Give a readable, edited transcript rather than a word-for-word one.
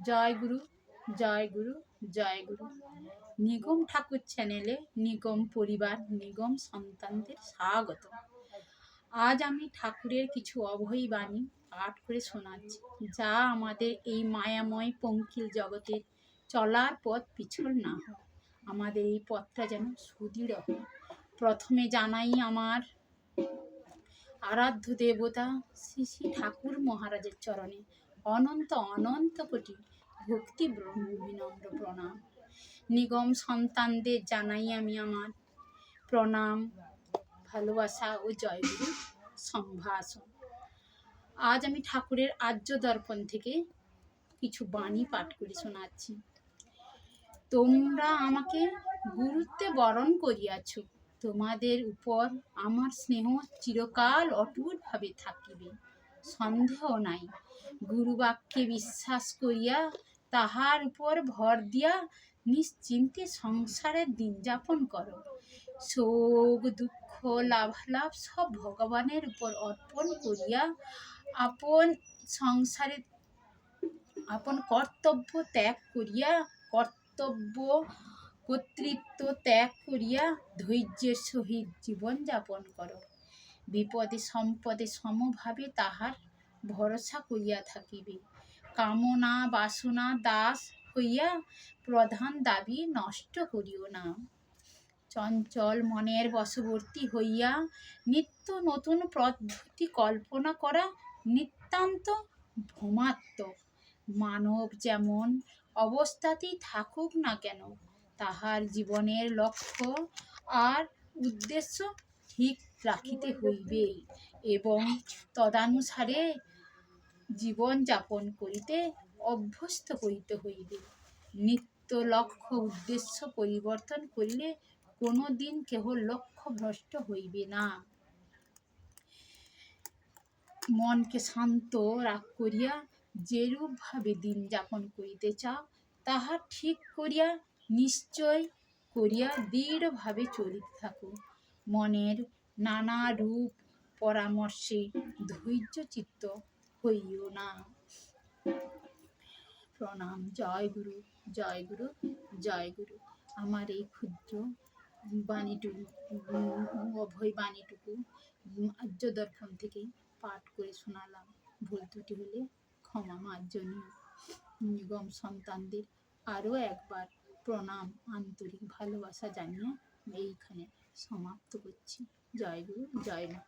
জয় গুরু, জয় গুরু, জয় গুরু। নিগম ঠাকুর চ্যানেলে নিগম পরিবার, নিগম সন্তানদের স্বাগত। আজ আমি ঠাকুরের কিছু অভয় বাণী পাঠ করে শোনাচ্ছি, যা আমাদের এই মায়াময় পঙ্কিল জগতের চলার পথ পিছল না হয়, আমাদের এই পথটা যেন সুদৃঢ় হয়। প্রথমে জানাই আমার আরাধ্য দেবতা শ্রী শ্রী ঠাকুর মহারাজের চরণে অনন্ত অনন্ত কোটি ভক্তি বিনম্র প্রণাম। নিগম সন্তানদের জানাই আমি আমার প্রণাম, ভালোবাসা ও জয়গুরু সম্ভাষণ। আজ আমি ঠাকুরের আর্য দর্পণ থেকে কিছু বাণী পাঠ করে শোনাচ্ছি। তোমরা আমাকে গুরুত্বে বরণ করিয়াছ, তোমাদের উপর আমার স্নেহ চিরকাল অটুটভাবে থাকিবে, সন্দেহ নাই। গুরুবাক্যে বিশ্বাস করিয়া তাহার উপর ভর দিয়া নিশ্চিন্তে সংসারের দিন যাপন করো। শোক দুঃখ লাভালাভ সব ভগবানের উপর অর্পণ করিয়া আপন সংসারে আপন কর্তব্য ত্যাগ করিয়া কর্তৃত্ব ত্যাগ করিয়া ধৈর্যের সহিত জীবনযাপন করো। বিপদে সম্পদে সমভাবে তাহার ভরসা করিয়া থাকিবে। কামনা বাসনা দাস হইয়া প্রধান দাবি নষ্ট করিও না। চঞ্চল মনের বশবর্তী হইয়া নিত্য নতুন পদ্ধতি কল্পনা করা নিতান্ত ভ্রমাত্মক। মানব যেমন অবস্থাতেই থাকুক না কেন, তাহার জীবনের লক্ষ্য আর উদ্দেশ্য ঠিক রাখিতে হইবে এবং তদানুসারে জীবন যাপন করিতে অভ্যস্ত করিতে হইবে। নিত্য লক্ষ্য উদ্দেশ্য পরিবর্তন করিলে কোনো দিন কেবল লক্ষ্য ভ্রষ্ট হইবে না। মনকে শান্ত রাগ করিয়া যেরূপ ভাবে দিন যাপন করিতে চাও, তাহা ঠিক করিয়া নিশ্চয় করিয়া দৃঢ়ভাবে চলিতে থাকো। মনের নানা রূপ পরামর্শে ধৈর্য চিত্ত হইও না। প্রণাম। জয় গুরু, জয় গুরু, জয় গুরু। আমার এই ক্ষুদ্র বাণীটুকু, অভয় বাণীটুকু আর্য দর্পণ থেকে পাঠ করে শোনালাম। ভুল ত্রুটি হলে ক্ষমা মার্জনীয়। নিগম সন্তানদের আরও একবার প্রণাম, আন্তরিক ভালোবাসা জানিয়ে এইখানে সমাপ্ত করছি। জয় গুরু, জয় মা।